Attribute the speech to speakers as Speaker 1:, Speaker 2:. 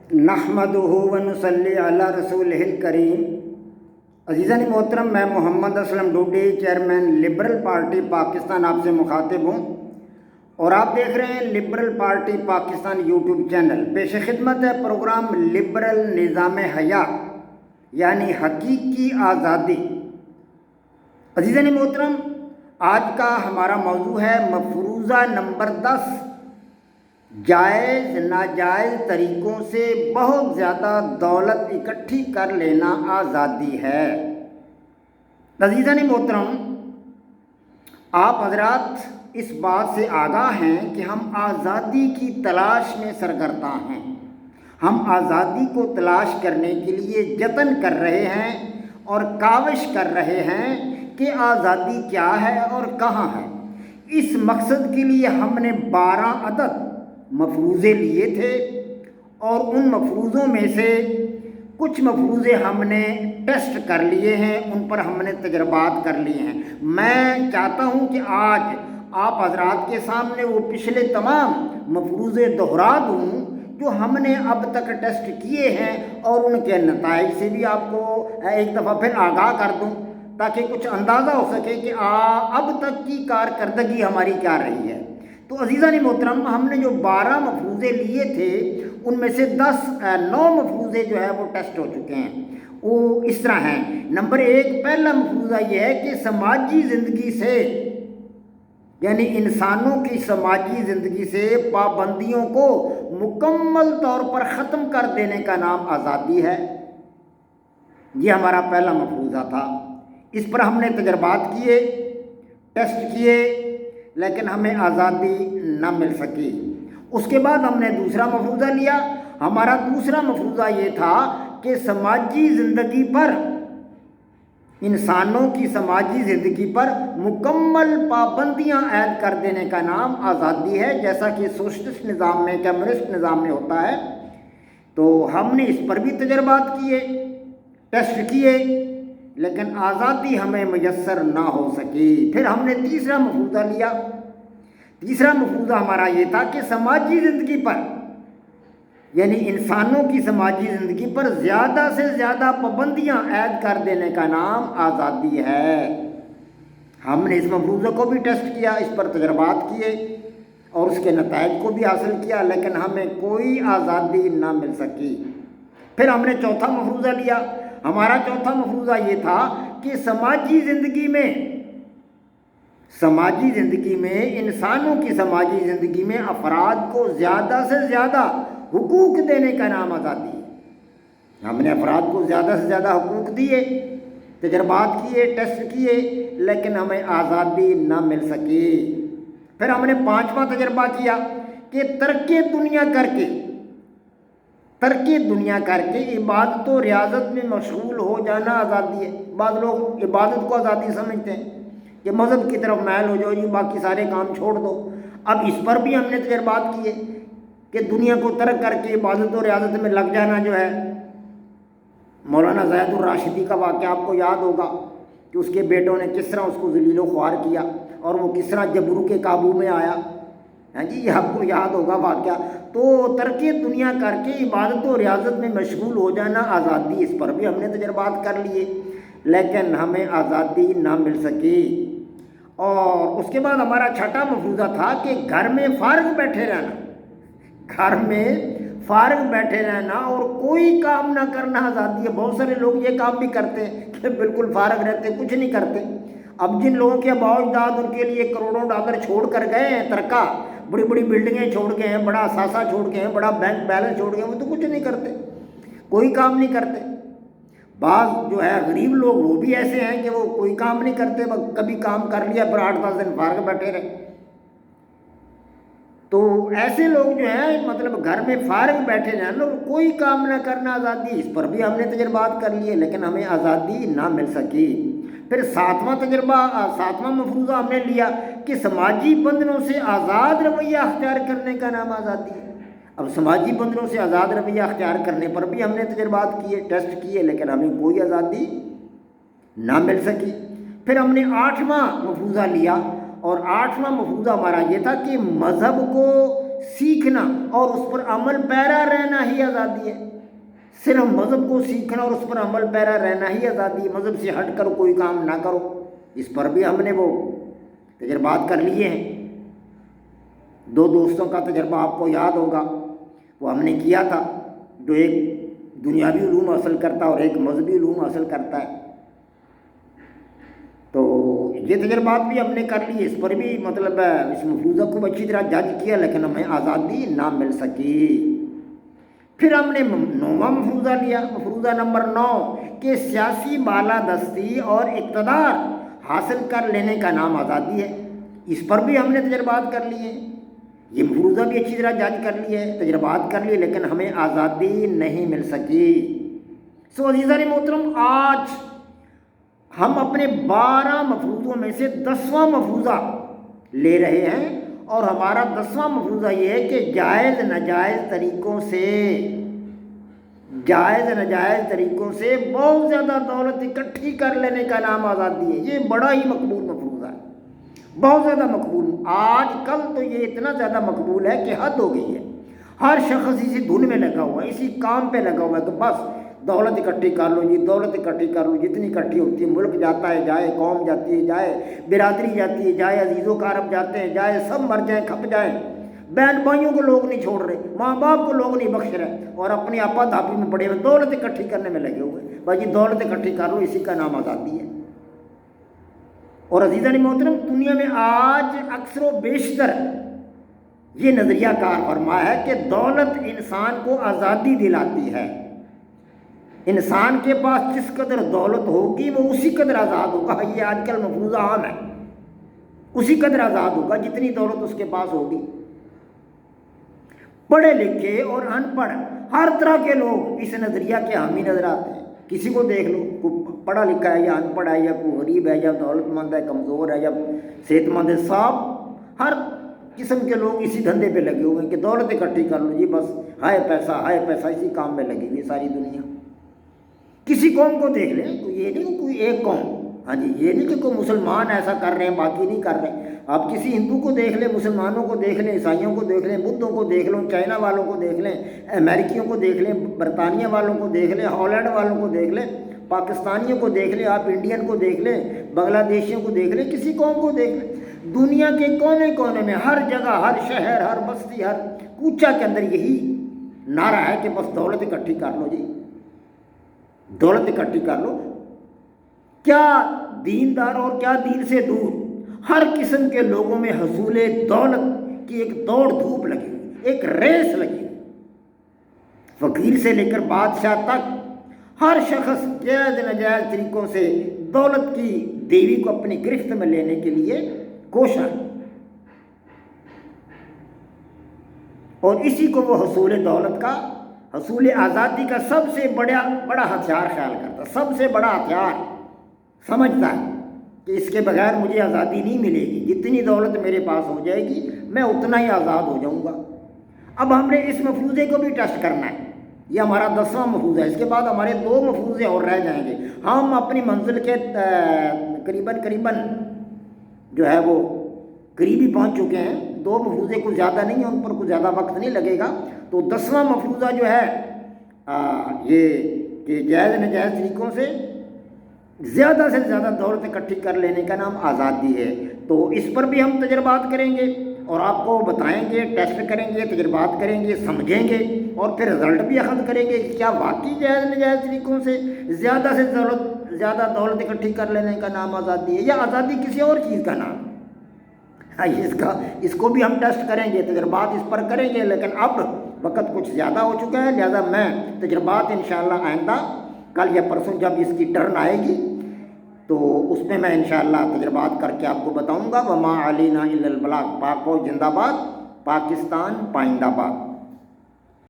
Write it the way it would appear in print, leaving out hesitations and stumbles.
Speaker 1: نحمدہ و نصلی علی رسولہ الکریم۔ عزیزان محترم، میں محمد اسلم ڈوڈی، چیئرمین لبرل پارٹی پاکستان، آپ سے مخاطب ہوں اور آپ دیکھ رہے ہیں لبرل پارٹی پاکستان یوٹیوب چینل۔ پیش خدمت ہے پروگرام لبرل نظام حیات یعنی حقیقی آزادی۔ عزیزان محترم، آج کا ہمارا موضوع ہے مفروضہ نمبر 10، جائز ناجائز طریقوں سے بہت زیادہ دولت اکٹھی کر لینا آزادی ہے۔ عزیزان محترم، آپ حضرات اس بات سے آگاہ ہیں کہ ہم آزادی کی تلاش میں سرگرداں ہیں۔ ہم آزادی کو تلاش کرنے کے لیے جتن کر رہے ہیں اور کاوش کر رہے ہیں کہ آزادی کیا ہے اور کہاں ہے۔ اس مقصد کے لیے ہم نے 12 عدد مفروضے لیے تھے اور ان مفروضوں میں سے کچھ مفروضے ہم نے ٹیسٹ کر لیے ہیں، ان پر ہم نے تجربات کر لیے ہیں۔ میں چاہتا ہوں کہ آج آپ حضرات کے سامنے وہ پچھلے تمام مفروضے دہرا دوں جو ہم نے اب تک ٹیسٹ کیے ہیں اور ان کے نتائج سے بھی آپ کو ایک دفعہ پھر آگاہ کر دوں تاکہ کچھ اندازہ ہو سکے کہ اب تک کی کارکردگی ہماری کیا رہی ہے۔ تو عزیزان محترم، ہم نے جو 12 مفروضے لیے تھے ان میں سے 9 مفروضے جو ہے وہ ٹیسٹ ہو چکے ہیں۔ وہ اس طرح ہیں۔ نمبر 1، پہلا مفروضہ یہ ہے کہ سماجی زندگی سے یعنی انسانوں کی سماجی زندگی سے پابندیوں کو مکمل طور پر ختم کر دینے کا نام آزادی ہے۔ یہ ہمارا پہلا مفروضہ تھا۔ اس پر ہم نے تجربات کیے، ٹیسٹ کیے، لیکن ہمیں آزادی نہ مل سکی۔ اس کے بعد ہم نے دوسرا مفروضہ لیا۔ ہمارا دوسرا مفروضہ یہ تھا کہ سماجی زندگی پر، انسانوں کی سماجی زندگی پر مکمل پابندیاں عائد کر دینے کا نام آزادی ہے، جیسا کہ سوشلسٹ نظام میں، کمیونسٹ نظام میں ہوتا ہے۔ تو ہم نے اس پر بھی تجربات کیے، ٹیسٹ کیے، لیکن آزادی ہمیں میسر نہ ہو سکی۔ پھر ہم نے تیسرا مفروضہ لیا۔ تیسرا مفروضہ ہمارا یہ تھا کہ سماجی زندگی پر یعنی انسانوں کی سماجی زندگی پر زیادہ سے زیادہ پابندیاں عائد کر دینے کا نام آزادی ہے۔ ہم نے اس مفروضے کو بھی ٹیسٹ کیا، اس پر تجربات کیے اور اس کے نتائج کو بھی حاصل کیا، لیکن ہمیں کوئی آزادی نہ مل سکی۔ پھر ہم نے چوتھا مفروضہ لیا۔ ہمارا چوتھا مفروضہ یہ تھا کہ سماجی زندگی میں انسانوں کی سماجی زندگی میں افراد کو زیادہ سے زیادہ حقوق دینے کا نام آزادی ہے۔ ہم نے افراد کو زیادہ سے زیادہ حقوق دیے، تجربات کیے، ٹیسٹ کیے، لیکن ہمیں آزادی نہ مل سکی۔ پھر ہم نے 5واں تجربہ کیا کہ ترک دنیا کر کے عبادت و ریاضت میں مشغول ہو جانا آزادی ہے۔ بعض لوگ عبادت کو آزادی سمجھتے ہیں کہ مذہب کی طرف میل ہو جاؤ جی، باقی سارے کام چھوڑ دو۔ اب اس پر بھی ہم نے تجربات کیے کہ دنیا کو ترک کر کے عبادت و ریاضت میں لگ جانا جو ہے، مولانا زید الراشدی کا واقعہ آپ کو یاد ہوگا کہ اس کے بیٹوں نے کس طرح اس کو ذلیل و خوار کیا اور وہ کس طرح جبرو کے قابو میں آیا۔ ہاں جی، یہ آپ کو یاد ہوگا واقعہ۔ تو ترک دنیا کر کے عبادت و ریاضت میں مشغول ہو جانا آزادی، اس پر بھی ہم نے تجربات کر لیے، لیکن ہمیں آزادی نہ مل سکی۔ اور اس کے بعد ہمارا چھٹا مفروضہ تھا کہ گھر میں فارغ بیٹھے رہنا اور کوئی کام نہ کرنا آزادی ہے۔ بہت سارے لوگ یہ کام بھی کرتے ہیں کہ بالکل فارغ رہتے، کچھ نہیں کرتے۔ اب جن لوگوں کے آباء و اجداد ان کے لیے کروڑوں ڈالر چھوڑ کر گئے ہیں، ترکہ بڑی بڑی بلڈنگیں چھوڑ گئے ہیں، بڑا اثاثہ چھوڑ گئے ہیں، بڑا بینک بیلنس چھوڑ گئے ہیں، وہ تو کچھ نہیں کرتے، کوئی کام نہیں کرتے۔ بعض جو ہے غریب لوگ وہ بھی ایسے ہیں کہ وہ کوئی کام نہیں کرتے، کبھی کام کر لیا پھر 8-10 دن فارغ بیٹھے رہے۔ تو ایسے لوگ جو ہیں مطلب گھر میں فارغ بیٹھے رہنا اور کوئی کام نہ کرنا آزادی، اس پر بھی ہم نے تجربات کر لیے، لیکن ہمیں آزادی نہ مل سکی۔ پھر 7واں مفروضہ ہم نے لیا کہ سماجی بندھنوں سے آزاد رویہ اختیار کرنے کا نام آزادی ہے۔ اب سماجی بندھنوں سے آزاد رویہ اختیار کرنے پر بھی ہم نے تجربات کیے، ٹیسٹ کیے، لیکن ہمیں کوئی آزادی نہ مل سکی۔ پھر ہم نے 8واں مفروضہ لیا اور 8واں مفروضہ ہمارا یہ تھا کہ مذہب کو سیکھنا اور اس پر عمل پیرا رہنا ہی آزادی ہے۔ صرف مذہب کو سیکھنا اور اس پر عمل پیرا رہنا ہی آزادی ہے، مذہب سے ہٹ کر کوئی کام نہ کرو۔ اس پر بھی ہم نے وہ تجربات کر لیے ہیں۔ 2 دوستوں کا تجربہ آپ کو یاد ہوگا، وہ ہم نے کیا تھا، جو ایک دنیاوی علوم حاصل کرتا ہے اور ایک مذہبی علوم حاصل کرتا ہے۔ تو یہ تجربات بھی ہم نے کر لیے، اس پر بھی مطلب اس مفروضہ کو اچھی طرح جج کیا، لیکن ہمیں آزادی نہ مل سکی۔ پھر ہم نے 9واں مفروضہ لیا، مفروضہ نمبر 9، کہ سیاسی بالادستی اور اقتدار حاصل کر لینے کا نام آزادی ہے۔ اس پر بھی ہم نے تجربات کر لیے، یہ مفروضہ بھی اچھی طرح جج کر لیے، تجربات کر لیے، لیکن ہمیں آزادی نہیں مل سکی۔ عزیزان محترم، آج ہم اپنے 12 مفروضوں میں سے 10واں مفروضہ لے رہے ہیں، اور ہمارا 10واں مفروضہ یہ ہے کہ جائز ناجائز طریقوں سے بہت زیادہ دولت اکٹھی کر لینے کا نام آزادی ہے۔ یہ بڑا ہی مقبول مفروضہ ہے، بہت زیادہ مقبول۔ آج کل تو یہ اتنا زیادہ مقبول ہے کہ حد ہو گئی ہے۔ ہر شخص اسی دھن میں لگا ہوا ہے، اسی کام پہ لگا ہوا ہے کہ بس دولت اکٹھی کر لو جی، دولت اکٹھی کر لو، جتنی اکٹھی ہوتی ہے، ملک جاتا ہے جائے، قوم جاتی ہے جائے، برادری جاتی ہے جائے، عزیز و اقارب جاتے ہیں جائے، سب مر جائیں کھپ جائیں، بہن بھائیوں کو لوگ نہیں چھوڑ رہے، ماں باپ کو لوگ نہیں بخش رہے، اور اپنی آپا دھاپی میں پڑے ہوئے دولت اکٹھی کرنے میں لگے ہوئے۔ بھائی جی دولت اکٹھی کر لو، اسی کا نام آزادی ہے۔ اور عزیزان محترم، دنیا میں آج اکثر و بیشتر یہ نظریہ کار فرما ہے کہ دولت انسان کو آزادی دلاتی ہے۔ انسان کے پاس جس قدر دولت ہوگی وہ اسی قدر آزاد ہوگا۔ یہ آج کل مفروضہ عام ہے، اسی قدر آزاد ہوگا جتنی دولت اس کے پاس ہوگی۔ پڑھے لکھے اور ان پڑھ ہر طرح کے لوگ اس نظریہ کے حامی نظر آتے ہیں۔ کسی کو دیکھ لو، کوئی پڑھا لکھا ہے یا ان پڑھا ہے، یا کوئی غریب ہے یا دولت مند ہے، کمزور ہے یا صحت مند ہے، سب ہر قسم کے لوگ اسی دھندے پہ لگے ہوئے ہیں کہ دولت اکٹھی کر لو جی، بس ہائے پیسہ، اسی کام میں لگی ہوئی ساری دنیا۔ کسی قوم کو دیکھ لیں، یہ نہیں کہ کوئی ایک قوم، ہاں جی، یہ نہیں کہ کوئی مسلمان ایسا کر رہے ہیں باقی نہیں کر رہے۔ آپ کسی ہندو کو دیکھ لیں، مسلمانوں کو دیکھ لیں، عیسائیوں کو دیکھ لیں، بدھوں کو دیکھ لیں، چائنا والوں کو دیکھ لیں، امریکیوں کو دیکھ لیں، برطانیہ والوں کو دیکھ لیں، ہالینڈ والوں کو دیکھ لیں، پاکستانیوں کو دیکھ لیں، آپ انڈین کو دیکھ لیں، بنگلہ دیشیوں کو دیکھ لیں، کسی قوم کو دیکھ لیں، دنیا کے کونے کونے میں ہر جگہ، ہر شہر، ہر بستی، ہر کوچہ کے اندر یہی نعرہ ہے کہ بس دولت اکٹھی کر لو جی، دولت اکٹھی کر لو۔ کیا دیندار اور کیا دین سے دور ہر قسم کے لوگوں میں حصول دولت کی ایک دوڑ دھوپ لگی ہوئی، ایک ریس لگی ہوئی۔ فقیر سے لے کر بادشاہ تک ہر شخص جائز ناجائز طریقوں سے دولت کی دیوی کو اپنی گرفت میں لینے کے لیے کوشاں ہے، اور اسی کو وہ حصول دولت کا، حصول آزادی کا سب سے بڑا ہتھیار خیال کرتا، سب سے بڑا ہتھیار سمجھتا ہے کہ اس کے بغیر مجھے آزادی نہیں ملے گی، جتنی دولت میرے پاس ہو جائے گی میں اتنا ہی آزاد ہو جاؤں گا۔ اب ہم نے اس مفروضے کو بھی ٹیسٹ کرنا ہے، یہ ہمارا 10واں مفروضہ ہے۔ اس کے بعد ہمارے 2 مفروضے اور رہ جائیں گے، ہم اپنی منزل کے قریباً جو ہے وہ قریبی پہنچ چکے ہیں۔ 2 مفروضے کچھ زیادہ نہیں ہیں، ان پر کچھ زیادہ وقت نہیں لگے گا۔ تو 10واں مفروضہ جو ہے یہ کہ جائز ناجائز طریقوں سے زیادہ سے زیادہ دولت اکٹھی کر لینے کا نام آزادی ہے۔ تو اس پر بھی ہم تجربات کریں گے اور آپ کو بتائیں گے، ٹیسٹ کریں گے، تجربات کریں گے، سمجھیں گے، اور پھر رزلٹ بھی اخذ کریں گے کہ کیا واقعی جائز ناجائز طریقوں سے زیادہ دولت اکٹھی کر لینے کا نام آزادی ہے، یا آزادی کسی اور چیز کا نام۔ اس کو بھی ہم ٹیسٹ کریں گے، تجربات اس پر کریں گے، لیکن اب وقت کچھ زیادہ ہو چکا ہے، لہذا میں تجربات انشاءاللہ آئندہ کل یا پرسوں جب اس کی ٹرن آئے گی تو اس میں میں انشاءاللہ تجربات کر کے آپ کو بتاؤں گا۔ وما علینا الا البلاغ۔ پاک فوج زندہ باد، پاکستان پائندہ باد۔